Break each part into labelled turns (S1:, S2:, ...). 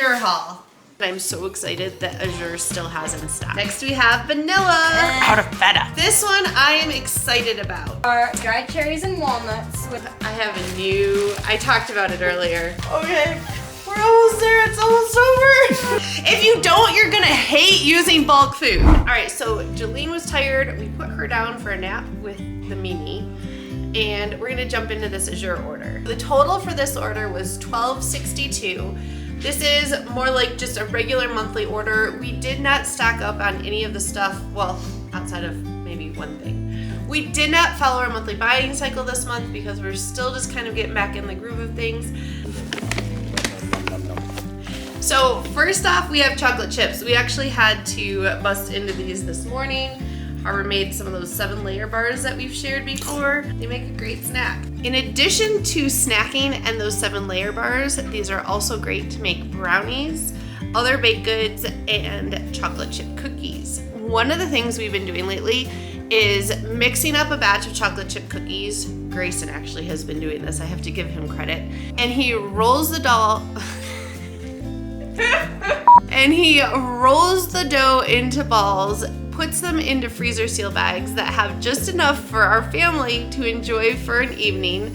S1: Azure haul. I'm so excited that Azure still has in stock. Next we have vanilla out of feta. This one I am excited about.
S2: Our dried cherries and walnuts.
S1: I have a new, I talked about it earlier. Okay, we're almost there, it's almost over. If you don't, you're gonna hate using bulk food. All right, so Jolene was tired. We put her down for a nap with the Mimi. And we're gonna jump into this Azure order. The total for this order was $12.62. This is more like just a regular monthly order. We did not stock up on any of the stuff, well, outside of maybe one thing. We did not follow our monthly buying cycle this month because we're still just kind of getting back in the groove of things. So first off, we have chocolate chips. We actually had to bust into these this morning. Harbor made some of those 7-layer bars that we've shared before. They make a great snack. In addition to snacking and those 7-layer bars, these are also great to make brownies, other baked goods, and chocolate chip cookies. One of the things we've been doing lately is mixing up a batch of chocolate chip cookies. Grayson actually has been doing this, I have to give him credit. And he rolls the dough into balls, puts them into freezer seal bags that have just enough for our family to enjoy for an evening.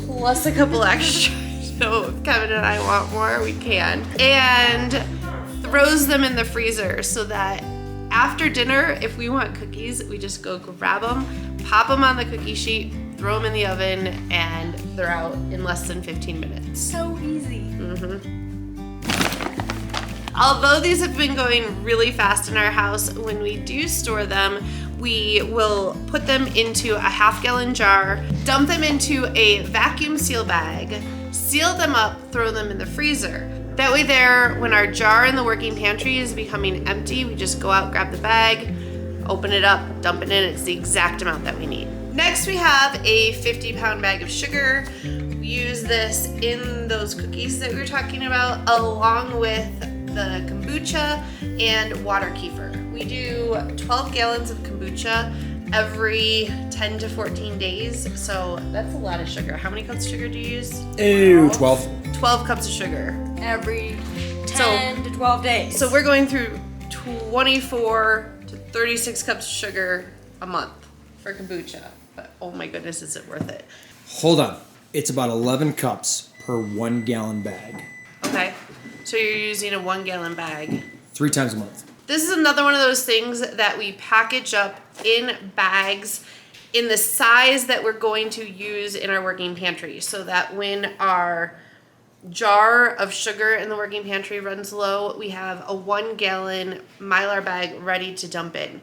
S1: Plus a couple extra. So if Kevin and I want more, we can. And throws them in the freezer so that after dinner, if we want cookies, we just go grab them, pop them on the cookie sheet, throw them in the oven, and they're out in less than 15 minutes.
S2: So easy.
S1: Although these have been going really fast in our house, when we do store them, we will put them into a half-gallon jar, dump them into a vacuum seal bag, seal them up, throw them in the freezer. That way there, when our jar in the working pantry is becoming empty, we just go out, grab the bag, open it up, dump it in. It's the exact amount that we need. Next we have a 50-pound bag of sugar. We use this in those cookies that we were talking about, along with the kombucha and water kefir. We do 12 gallons of kombucha every 10 to 14 days, so that's a lot of sugar. How many cups of sugar do you use?
S3: 12.
S1: 12 cups of sugar.
S2: Every 10 to 12 days.
S1: So we're going through 24 to 36 cups of sugar a month for kombucha. But oh my goodness, is it worth it?
S3: Hold on. It's about 11 cups per 1 gallon bag.
S1: Okay. So you're using a 1 gallon bag.
S3: 3 times a month.
S1: This is another one of those things that we package up in bags in the size that we're going to use in our working pantry, so that when our jar of sugar in the working pantry runs low, we have a 1 gallon Mylar bag ready to dump in.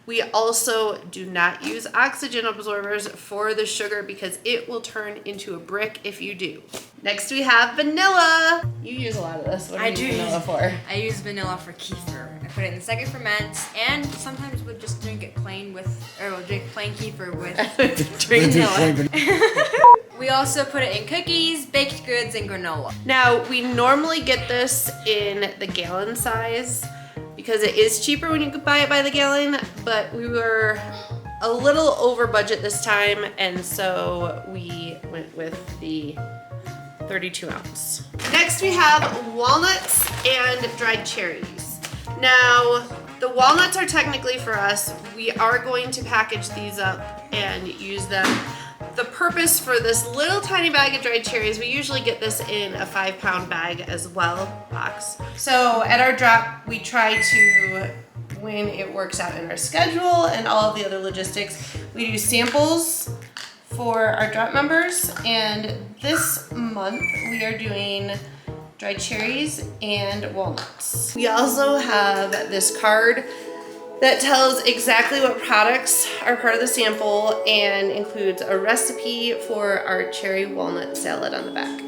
S1: We also do not use oxygen absorbers for the sugar because it will turn into a brick if you do. Next we have vanilla. You use a lot of this. What do you use vanilla for?
S2: I use vanilla for kefir. I put it in the second ferment, and sometimes we'll just drink it plain with, or we'll drink plain kefir with vanilla. We also put it in cookies, baked goods, and granola.
S1: Now, we normally get this in the gallon size because it is cheaper when you could buy it by the gallon, but we were a little over budget this time, and so we went with the 32 ounce. Next we have walnuts and dried cherries. Now, the walnuts are technically for us. We are going to package these up and use them. The purpose for this little tiny bag of dried cherries, we usually get this in a 5-pound bag as well, box. So at our drop, we try to, when it works out in our schedule and all of the other logistics, we do samples for our drop members. And this month we are doing dried cherries and walnuts. We also have this card that tells exactly what products are part of the sample and includes a recipe for our cherry walnut salad on the back.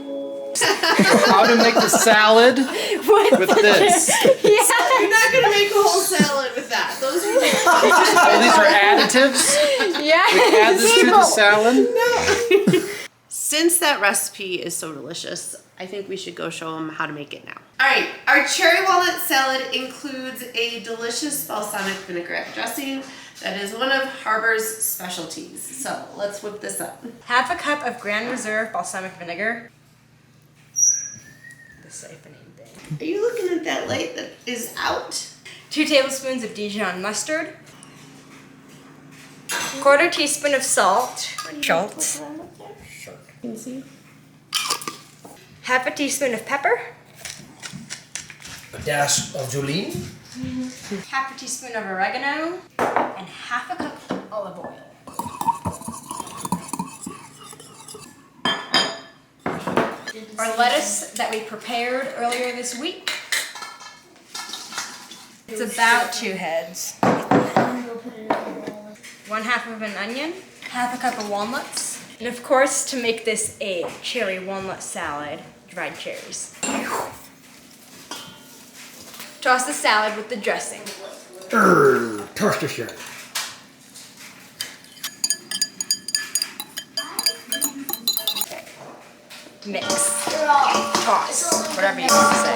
S4: How to make the salad with this.
S1: Yeah. You're not gonna make a whole salad with that. Those are like
S4: Oh, these are additives?
S2: Yeah.
S4: We add this to the salad?
S1: No. Since that recipe is so delicious, I think we should go show them how to make it now. All right, our cherry walnut salad includes a delicious balsamic vinaigrette dressing that is one of Harbor's specialties. So let's whip this up.
S2: Half a cup of Grand Reserve balsamic vinegar. The siphoning bit.
S1: Are you looking at that light that is out?
S2: 2 tablespoons of Dijon mustard. 1/4 teaspoon of salt. Schultz.
S1: Can you see?
S2: 1/2 teaspoon of pepper.
S3: A dash of Jolene.
S2: 1/2 teaspoon of oregano. And 1/2 cup olive oil. Our lettuce that we prepared earlier this week. It's about 2 heads. 1/2 of an onion, 1/2 cup of walnuts, and of course, to make this a cherry walnut salad, dried cherries. Toss the salad with the dressing.
S3: Toast the shirt.
S2: Mix. Toss. Whatever you want to say.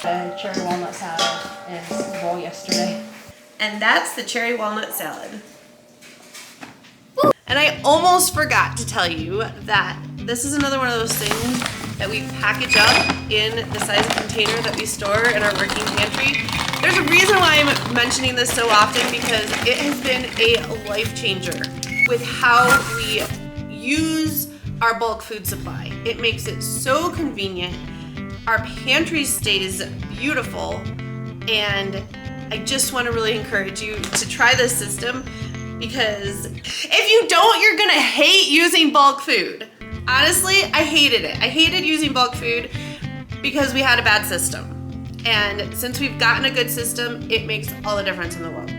S2: The cherry walnut salad is bowl yesterday.
S1: And that's the cherry walnut salad. And I almost forgot to tell you that this is another one of those things that we package up in the size of container that we store in our working pantry. There's a reason why I'm mentioning this so often, because it has been a life changer with how we use our bulk food supply. It makes it so convenient. Our pantry stays beautiful, and I just want to really encourage you to try this system, because if you don't, you're gonna hate using bulk food. Honestly, I hated it. I hated using bulk food because we had a bad system. And since we've gotten a good system, it makes all the difference in the world.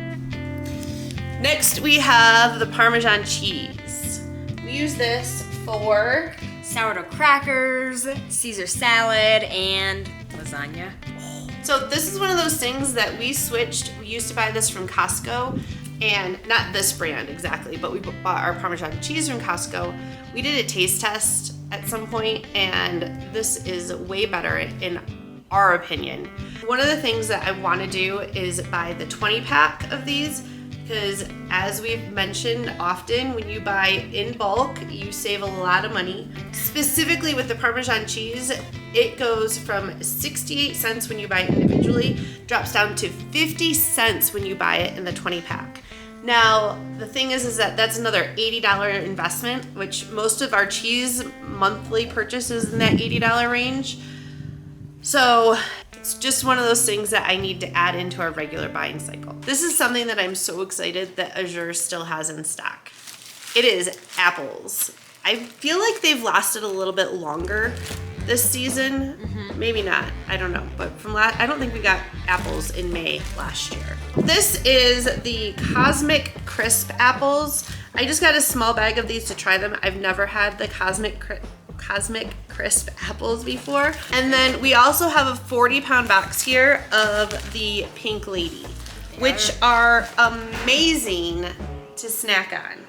S1: Next, we have the Parmesan cheese. We use this for
S2: Sourdough crackers, Caesar salad, and lasagna.
S1: So this is one of those things that we switched. We used to buy this from Costco, and not this brand exactly, but we bought our Parmesan cheese from Costco. We did a taste test at some point, and this is way better in our opinion. One of the things that I want to do is buy the 20 pack of these, because as we've mentioned often, when you buy in bulk, you save a lot of money. Specifically with the Parmesan cheese, it goes from 68 cents when you buy it individually, drops down to 50 cents when you buy it in the 20 pack. Now, the thing is that that's another $80 investment, which most of our cheese monthly purchases in that $80 range. So it's just one of those things that I need to add into our regular buying cycle. This is something that I'm so excited that Azure still has in stock. It is apples. I feel like they've lasted a little bit longer this season. Maybe not, I don't know. But I don't think we got apples in May last year. This is the Cosmic Crisp apples. I just got a small bag of these to try them. I've never had the Cosmic Crisp apples before. And then we also have a 40-pound box here of the Pink Lady, which are amazing to snack on.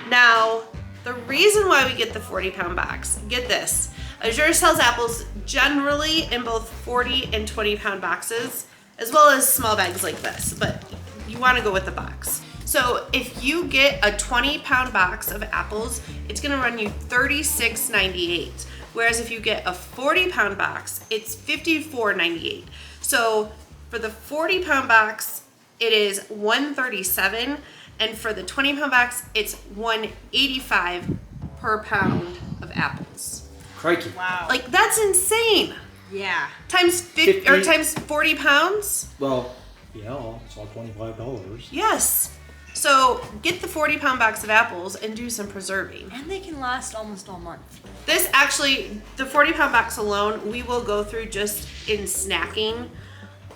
S1: Now, the reason why we get the 40-pound box, get this, Azure sells apples generally in both 40 and 20-pound boxes, as well as small bags like this, but you want to go with the box. So if you get a 20-pound box of apples, it's gonna run you $36.98. Whereas if you get a 40-pound box, it's $54.98. So for the 40-pound box, it is $137, and for the 20-pound box, it's $185 per pound of apples.
S3: Crikey.
S2: Wow.
S1: Like, that's insane.
S2: Yeah.
S1: Times 50 or times 40 pounds?
S3: Well, yeah, it's all $25.
S1: Yes. So get the 40-pound box of apples and do some preserving.
S2: And they can last almost all month.
S1: This actually, the 40-pound box alone, we will go through just in snacking.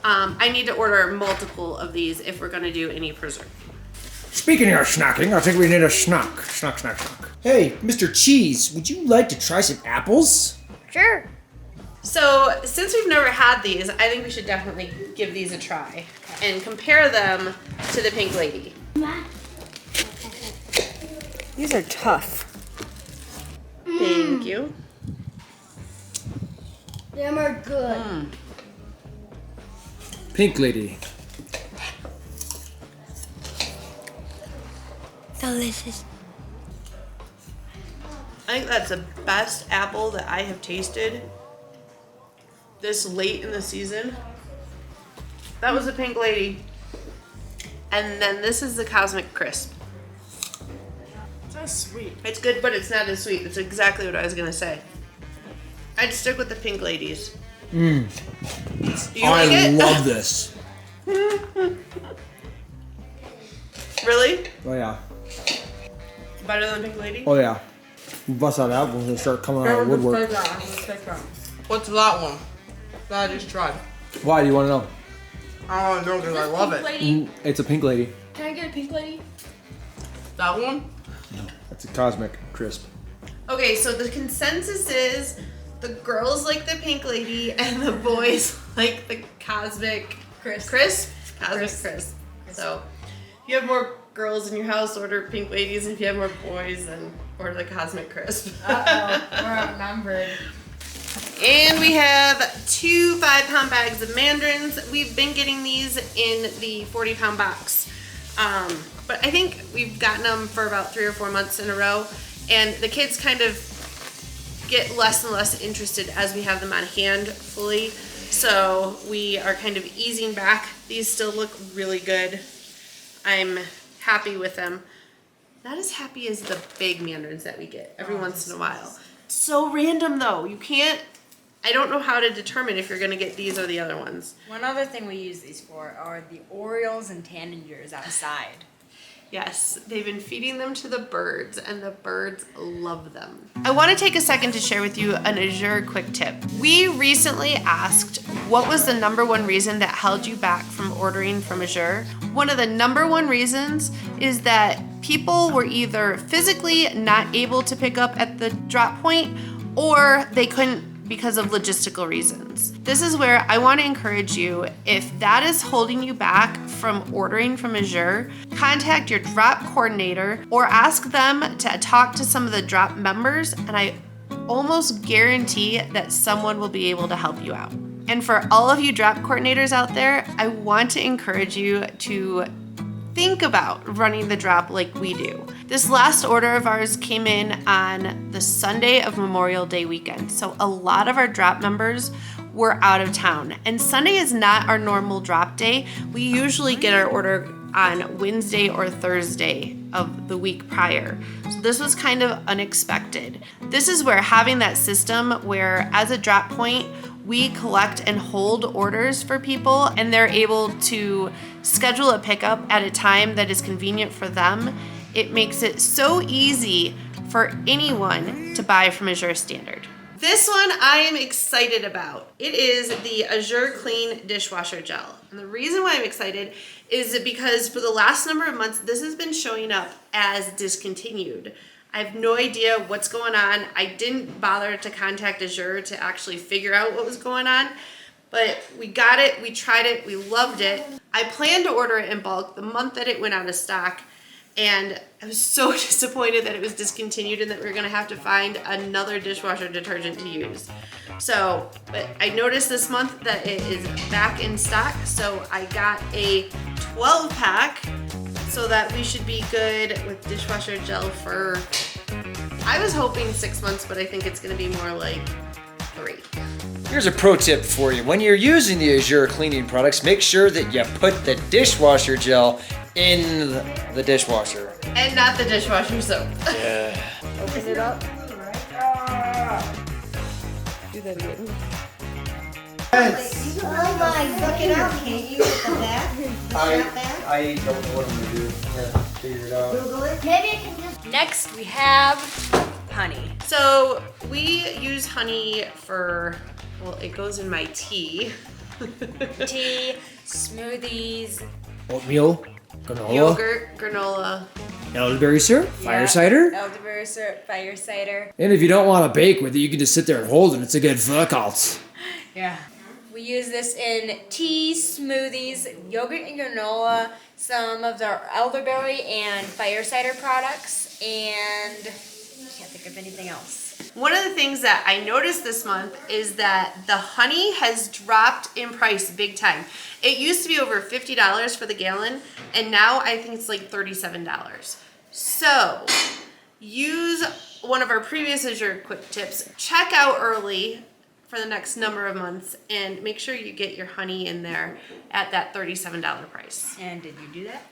S1: I need to order multiple of these if we're gonna do any preserving.
S3: Speaking of snacking, I think we need a snack. Snack. Hey, Mr. Cheese, would you like to try some apples?
S2: Sure.
S1: So since we've never had these, I think we should definitely give these a try and compare them to the Pink Lady.
S2: These are tough.
S1: Thank you.
S5: Them are good.
S3: Pink Lady.
S5: Delicious.
S1: I think that's the best apple that I have tasted this late in the season. That was a pink lady. And then this is the Cosmic Crisp.
S2: That's sweet.
S1: It's good, but it's not as sweet. It's exactly what I was gonna say. I'd stick with the pink ladies.
S3: Mmm.
S1: Do you like it?
S3: I love this.
S1: Really?
S3: Oh yeah.
S1: Better than pink lady?
S3: Oh yeah. You bust out apples and start coming out of the woodwork.
S4: What's that one? That I just tried.
S3: Why do you want to know?
S4: I want to know because I love it.
S3: It's a pink lady.
S2: Can I get a pink lady?
S4: That one?
S3: That's a Cosmic Crisp.
S1: Okay, so the consensus is the girls like the pink lady and the boys like the Cosmic Crisp. Cosmic Crisp. So if you have more girls in your house, order pink ladies. If you have more boys, then order the Cosmic Crisp.
S2: Uh-oh, we're outnumbered.
S1: And we have 2 5-pound bags of mandarins. We've been getting these in the 40-pound box. But I think we've gotten them for about 3 or 4 months in a row. And the kids kind of get less and less interested as we have them on hand fully. So we are kind of easing back. These still look really good. I'm happy with them. Not as happy as the big mandarins that we get every once in a while. So random though. You can't, I don't know how to determine if you're gonna get these or the other ones.
S2: One other thing we use these for are the Orioles and tanagers outside.
S1: Yes, they've been feeding them to the birds and the birds love them. I wanna take a second to share with you an Azure Quick Tip. We recently asked what was the #1 reason that held you back from ordering from Azure. One of the #1 reasons is that people were either physically not able to pick up at the drop point or they couldn't because of logistical reasons. This is where I want to encourage you, if that is holding you back from ordering from Azure, contact your drop coordinator or ask them to talk to some of the drop members, and I almost guarantee that someone will be able to help you out. And for all of you drop coordinators out there, I want to encourage you to think about running the drop like we do. This last order of ours came in on the Sunday of Memorial Day weekend. So a lot of our drop members were out of town. And Sunday is not our normal drop day. We usually get our order on Wednesday or Thursday of the week prior. So this was kind of unexpected. This is where having that system where as a drop point, we collect and hold orders for people and they're able to schedule a pickup at a time that is convenient for them. It makes it so easy for anyone to buy from Azure Standard. This one I am excited about. It is the Azure Clean Dishwasher Gel. And the reason why I'm excited is because for the last number of months, this has been showing up as discontinued. I have no idea what's going on. I didn't bother to contact Azure to actually figure out what was going on, but we got it, we tried it, we loved it. I planned to order it in bulk the month that it went out of stock, and I was so disappointed that it was discontinued and that we were gonna have to find another dishwasher detergent to use. So, but I noticed this month that it is back in stock, so I got a 12-pack so that we should be good with dishwasher gel for, I was hoping 6 months, but I think it's gonna be more like 3.
S6: Here's a pro tip for you. When you're using the Azure cleaning products, make sure that you put the dishwasher gel in the dishwasher.
S1: And not the dishwasher soap.
S6: Yeah.
S1: Open it up. Do that again.
S5: Oh my, look it up, can't you, with the back?
S6: I don't know what I'm gonna do. I'm gonna figure it out.
S5: Google it. Maybe I can just.
S2: Next, we have honey.
S1: So we use honey for, well, it goes in my tea.
S2: Tea, smoothies,
S3: Oatmeal, granola,
S1: Yogurt, granola.
S3: elderberry syrup, fire cider.
S2: elderberry syrup, fire cider.
S3: And if you don't want to bake with it, you can just sit there and hold it. It's a good workout.
S2: Yeah. We use this in tea, smoothies, yogurt and granola, some of our elderberry and fire cider products, and I can't think of anything else.
S1: One of the things that I noticed this month is that the honey has dropped in price big time. It used to be over $50 for the gallon, and now I think it's like $37. So use one of our previous Azure Quick Tips. Check out early for the next number of months, and make sure you get your honey in there at that $37 price.
S2: And did you do that?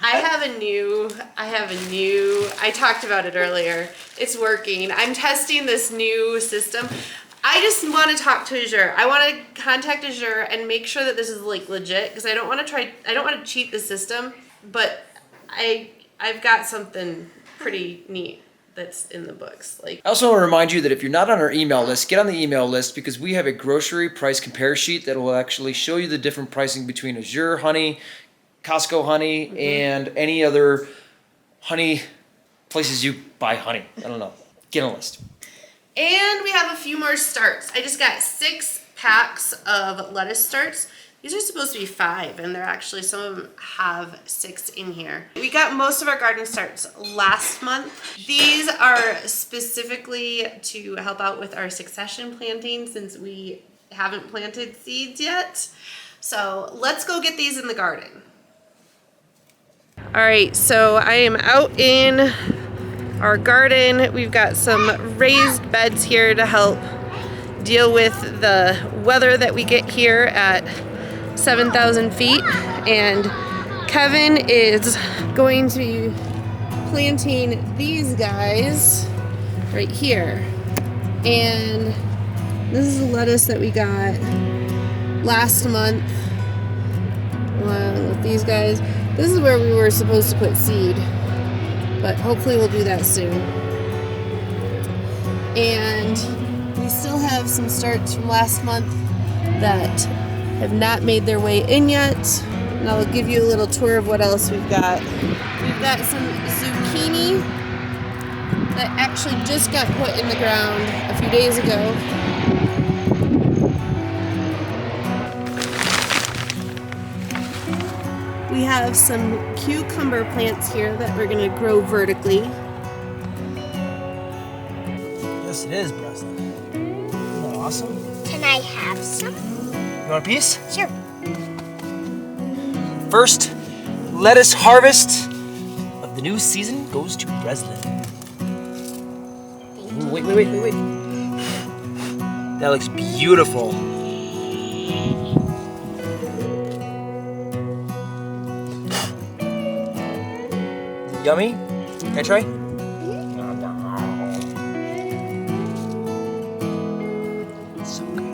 S1: I talked about it earlier. It's working. I'm testing this new system. I just want to talk to Azure. I want to contact Azure and make sure that this is like legit, because I don't want to cheat the system, but I've got something pretty neat that's in the books. Like,
S6: I also want to remind you that if you're not on our email list, get on the email list, because we have a grocery price compare sheet that will actually show you the different pricing between Azure honey, Costco honey, and any other honey places you buy honey. I don't know. Get on a list.
S1: and we have a few more starts. I just got 6 packs of lettuce starts. These are supposed to be 5, and they're actually, some of them have 6 in here. We got most of our garden starts last month. These are specifically to help out with our succession planting, since we haven't planted seeds yet. So let's go get these in the garden. All right, so I am out in our garden. We've got some raised beds here to help deal with the weather that we get here at 7,000 feet. And Kevin is going to be planting these guys right here. And this is the lettuce that we got last month with these guys. This is where we were supposed to put seed, but hopefully we'll do that soon. And we still have some starts from last month that have not made their way in yet. And I'll give you a little tour of what else we've got. We've got some zucchini that actually just got put in the ground a few days ago. We have some cucumber plants here that we're going to grow vertically.
S7: Yes, it is, Breslin. Isn't that awesome?
S5: Can I have some?
S7: You want a piece?
S5: Sure.
S7: First, lettuce harvest of the new season goes to Breslin. Ooh, wait. That looks beautiful. Yummy? Can I try? So good.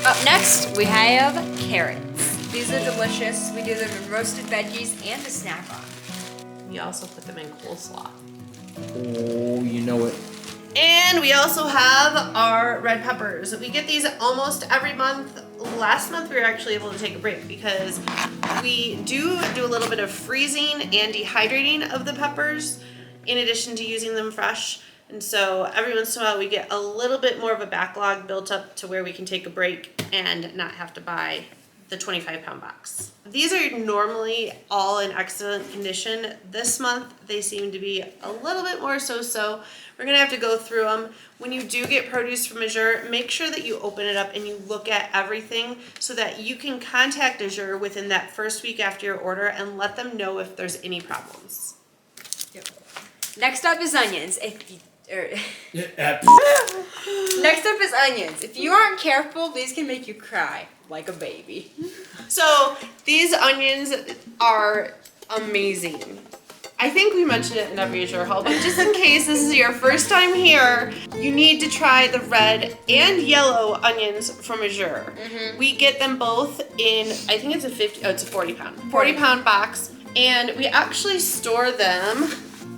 S2: Up next, we have carrots. These are delicious. We do them in roasted veggies and to snack on.
S1: We also put them in coleslaw.
S6: Oh, you know it.
S1: And we also have our red peppers. We get these almost every month. Last month we were actually able to take a break because we do a little bit of freezing and dehydrating of the peppers in addition to using them fresh. And so every once in a while we get a little bit more of a backlog built up to where we can take a break and not have to buy the 25-pound box. These are normally all in excellent condition. This month they seem to be a little bit more so-so. We're gonna have to go through them. When you do get produce from Azure, make sure that you open it up and you look at everything so that you can contact Azure within that first week after your order and let them know if there's any problems.
S2: Next up is onions. Next up is onions. If you aren't careful, these can make you cry like a baby.
S1: So these onions are amazing. I think we mentioned it in every Azure haul, but just in case this is your first time here, you need to try the red and yellow onions from Azure. We get them both in, I think it's a 40 pound box, and we actually store them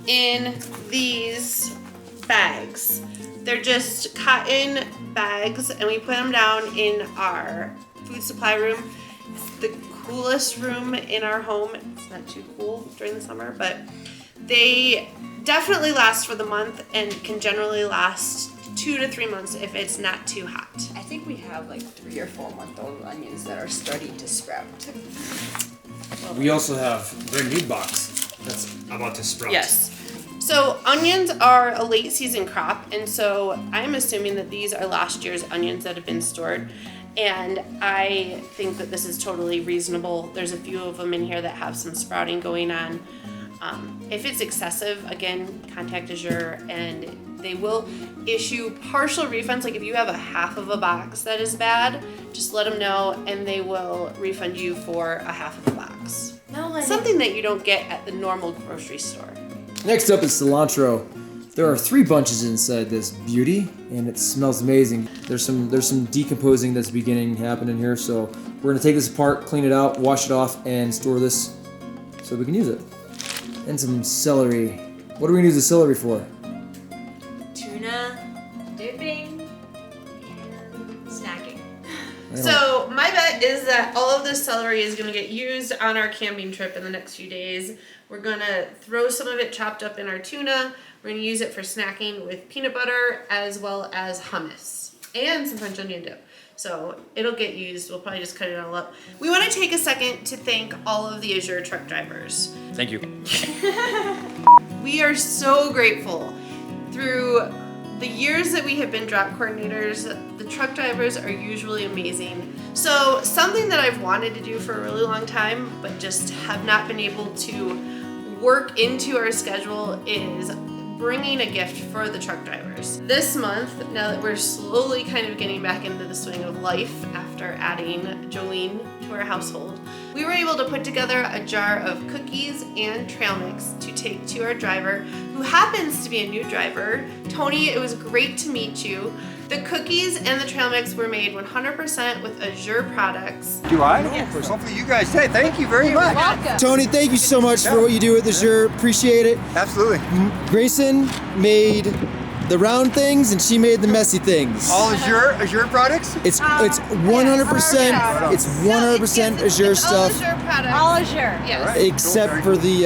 S1: in these bags. They're just cotton bags, and we put them down in our food supply room. It's the coolest room in our home. It's not too cool during the summer, but they definitely last for the month and can generally last 2 to 3 months if it's not too hot.
S2: I think we have like 3 or 4 month-old onions that are starting to sprout.
S3: We also have brand new box that's about to sprout.
S1: Yes. So onions are a late season crop, and so I'm assuming that these are last year's onions that have been stored. And I think that this is totally reasonable. There's a few of them in here that have some sprouting going on. If it's excessive, again, contact Azure and they will issue partial refunds. Like if you have a half of a box that is bad, just let them know and they will refund you for a half of the box. Something that you don't get at the normal grocery store.
S3: Next up is cilantro. There are 3 bunches inside this beauty, and it smells amazing. There's some decomposing that's beginning to happen in here, so we're gonna take this apart, clean it out, wash it off, and store this so we can use it. And some celery. What are we gonna use the celery for?
S2: Tuna, dipping, and snacking.
S1: So my bet is that all of this celery is going to get used on our camping trip in the next few days. We're going to throw some of it chopped up in our tuna. We're going to use it for snacking with peanut butter as well as hummus and some French onion dip. So it'll get used. We'll probably just cut it all up. We want to take a second to thank all of the Azure truck drivers.
S6: Thank you.
S1: We are so grateful. Through the years that we have been drop coordinators, the truck drivers are usually amazing. So something that I've wanted to do for a really long time, but just have not been able to work into our schedule is bringing a gift for the truck drivers. This month, now that we're slowly kind of getting back into the swing of life after adding Jolene to our household, we were able to put together a jar of cookies and trail mix to take to our driver, who happens to be a new driver. Tony, it was great to meet you. The cookies and the trail mix were made 100% with Azure products.
S8: Do I? Yes. Hopefully you guys say thank you very much.
S2: Welcome.
S3: Tony, thank you so much for what you do with Azure. Appreciate it.
S8: Absolutely.
S3: Grayson made the round things and she made the messy things.
S8: All Azure products?
S3: It's 100% it's 100% Azure stuff.
S1: All Azure products.
S2: All Azure.
S1: Yes.
S8: All right.
S3: Except for the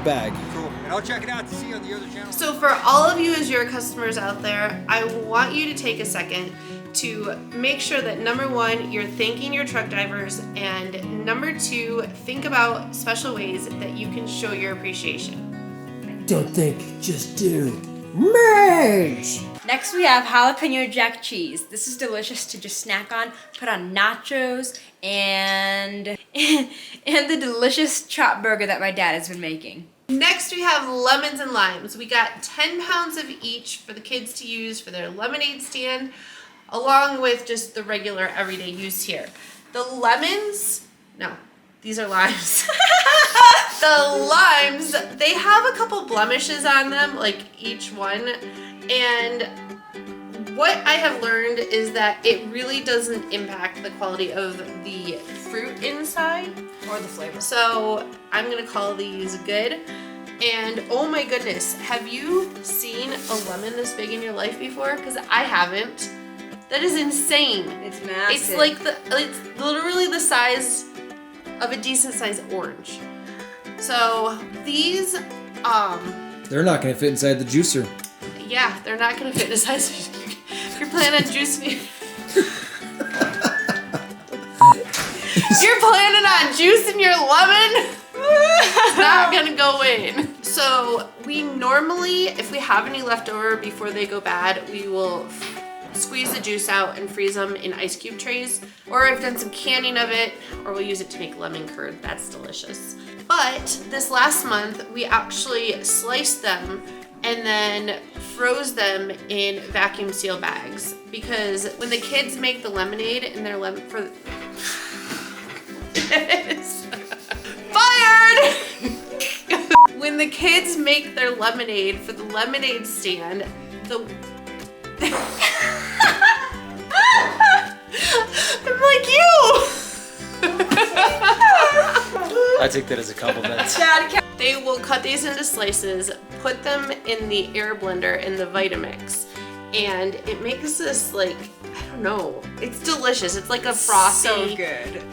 S3: bag.
S8: Cool. And I'll check it out to see you on the other channel.
S1: So for all of you Azure customers out there, I want you to take a second to make sure that number 1, you're thanking your truck drivers, and number 2, think about special ways that you can show your appreciation.
S3: Don't think, just do. Merge!
S2: Next we have jalapeno jack cheese. This is delicious to just snack on, put on nachos, and the delicious chop burger that my dad has been making.
S1: Next we have lemons and limes. We got 10 pounds of each for the kids to use for their lemonade stand, along with just the regular everyday use here. The lemons, no, these are limes. The limes, they have a couple blemishes on them, like each one, and what I have learned is that it really doesn't impact the quality of the fruit inside
S2: Or the flavor.
S1: so I'm gonna call these good. And oh my goodness, have you seen a lemon this big in your life before? Because I haven't. That is insane.
S2: It's massive.
S1: It's like it's literally the size of a decent sized orange. So these,
S3: They're not gonna fit inside the juicer.
S1: yeah, they're not gonna fit inside. If you're planning on juicing, you're planning on juicing your lemon, it's not gonna go in. So we normally, if we have any left over before they go bad, we will squeeze the juice out and freeze them in ice cube trays. Or I've done some canning of it, or we'll use it to make lemon curd. That's delicious. But this last month, we actually sliced them and then froze them in vacuum seal bags, because when the kids make the lemonade in their lemon for fired. When the kids make their lemonade for the lemonade stand, I'm like you.
S6: I take that as a compliment.
S1: They will cut these into slices, put them in the air blender in the Vitamix, and it makes this, like, I don't know, it's delicious. It's like a frosty,
S2: So good.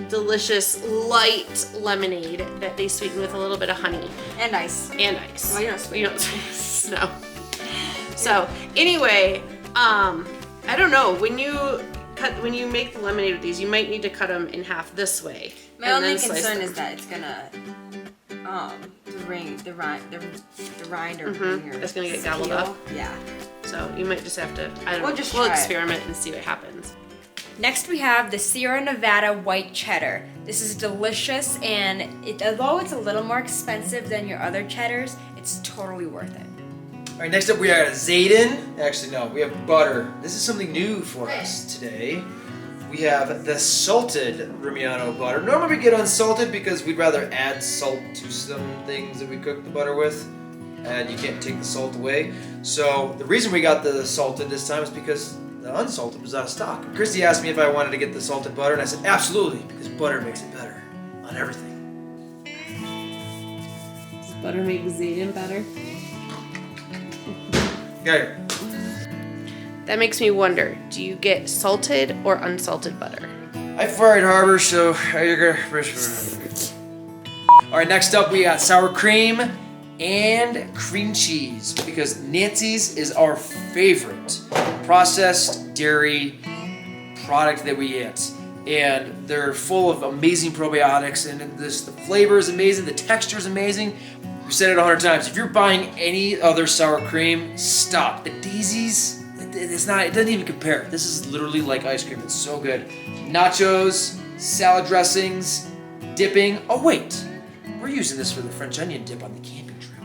S1: delicious, light lemonade that they sweeten with a little bit of honey
S2: And ice.
S1: and ice.
S2: Well, you don't sweeten
S1: You don't, no. So anyway, I don't know, when you make the lemonade with these, you might need to cut them in half this way.
S2: My
S1: and
S2: only
S1: then slice
S2: concern
S1: them.
S2: is that it's gonna, the rind or
S1: It's gonna get gobbled up.
S2: Yeah.
S1: So you might just have to, I don't
S2: We'll
S1: know,
S2: just
S1: we'll
S2: try it.
S1: experiment and see what happens.
S2: Next we have the Sierra Nevada white cheddar. This is delicious, and although it's a little more expensive than your other cheddars, it's totally worth it.
S6: All right, next up we have Zayden. Actually, no, we have butter. This is something new for us today. We have the salted Rumiano butter. Normally we get unsalted because we'd rather add salt to some things that we cook the butter with, and you can't take the salt away. So the reason we got the salted this time is because the unsalted was out of stock. Christy asked me if I wanted to get the salted butter, and I said absolutely, because butter makes it better on everything.
S1: Does butter make Zayden better?
S6: Okay.
S1: That makes me wonder, do you get salted or unsalted butter?
S6: I fired Harbor, so you're gonna. All right, next up we got sour cream and cream cheese, because Nancy's is our favorite processed dairy product that we eat, and they're full of amazing probiotics, and the flavor is amazing, the texture is amazing. We've said it 100 times. If you're buying any other sour cream, stop. The Daisies, it doesn't even compare. This is literally like ice cream. It's so good. Nachos, salad dressings, dipping. Oh wait, we're using this for the French onion dip on the camping trip.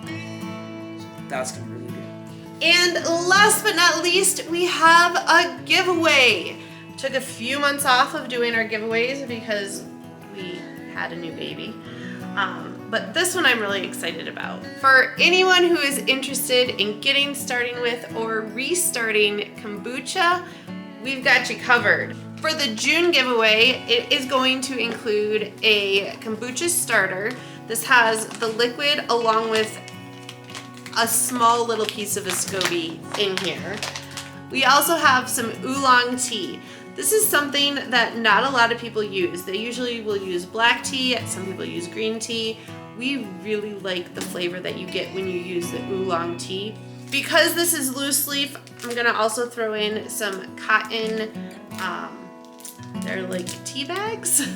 S6: So that's gonna be really good.
S1: And last but not least, we have a giveaway. Took a few months off of doing our giveaways because we had a new baby. But this one I'm really excited about. For anyone who is interested in getting started with or restarting kombucha, we've got you covered. For the June giveaway, it is going to include a kombucha starter. This has the liquid along with a small little piece of a SCOBY in here. We also have some oolong tea. This is something that not a lot of people use. They usually will use black tea, some people use green tea. We really like the flavor that you get when you use the oolong tea. Because this is loose leaf, I'm gonna also throw in some cotton, they're like tea bags.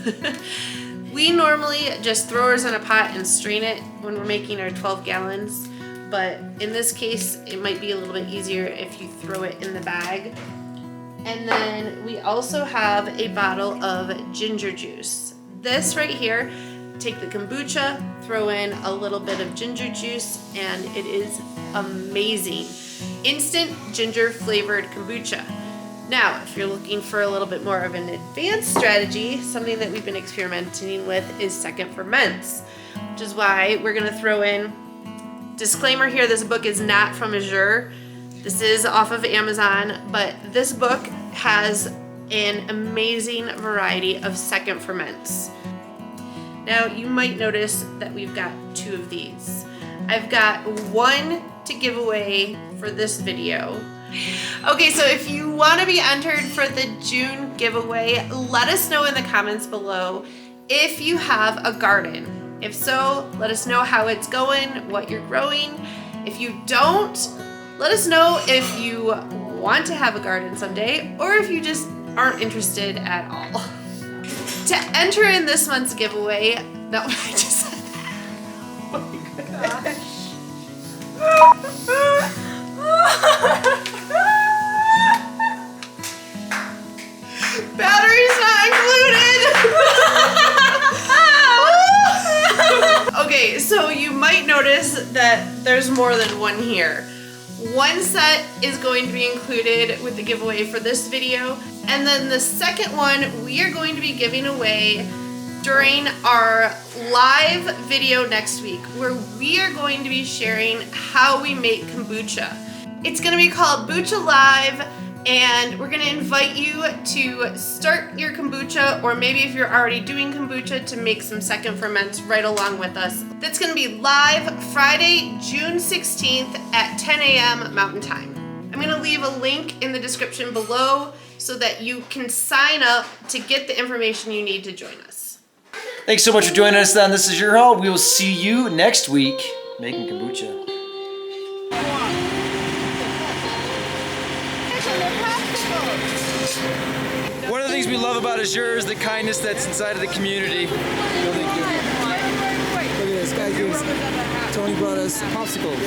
S1: We normally just throw ours in a pot and strain it when we're making our 12 gallons. But in this case, it might be a little bit easier if you throw it in the bag. And then we also have a bottle of ginger juice. This right here, take the kombucha, throw in a little bit of ginger juice, and it is amazing. Instant ginger flavored kombucha. Now, if you're looking for a little bit more of an advanced strategy, something that we've been experimenting with is second ferments, which is why we're gonna throw in, disclaimer here, this book is not from Azure. This is off of Amazon, but this book has an amazing variety of second ferments. Now, you might notice that we've got 2 of these. I've got one to give away for this video. Okay, so if you want to be entered for the June giveaway, let us know in the comments below if you have a garden. If so, let us know how it's going, what you're growing. If you don't, let us know if you want to have a garden someday or if you just aren't interested at all. To enter in this month's giveaway, no, I just said that. Oh my gosh. Batteries not included. Okay, so you might notice that there's more than one here. One set is going to be included with the giveaway for this video, and then the second one we are going to be giving away during our live video next week, where we are going to be sharing how we make kombucha. It's going to be called BUCHA Live, and we're going to invite you to start your kombucha, or maybe if you're already doing kombucha, to make some second ferments right along with us. That's going to be live Friday, June 16th at 10 a.m. Mountain Time. I'm going to leave a link in the description below so that you can sign up to get the information you need to join us.
S6: Thanks so much for joining us on This Is Your Haul. We will see you next week making kombucha. One of the things we love about Azure is the kindness that's inside of the community.
S3: Look at this, guys. Tony brought us popsicles.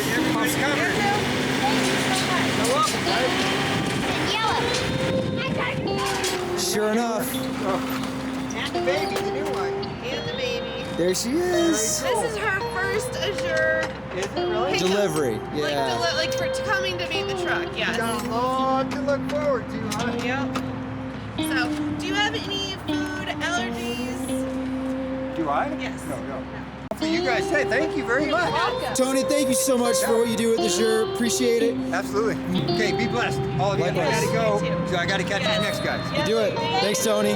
S3: Sure enough,
S8: And the baby, the new one.
S1: And the baby.
S3: there she is.
S1: This is her first Azure
S8: Is it really?
S3: Delivery. Yeah.
S1: like for coming to meet the truck. Yes.
S8: Got a lot to look forward to, huh?
S1: Yep. So, do you have any food allergies?
S8: Do I?
S1: Yes.
S8: No. Hopefully you guys say thank you very much.
S3: Tony, thank you so much for what you do with Azure. Appreciate it.
S8: Absolutely. Okay, be blessed. All of you. I
S3: Likewise.
S8: gotta go.
S1: You too.
S8: So I gotta catch
S1: Yes.
S8: these next guys.
S3: You do it. Thanks, Tony.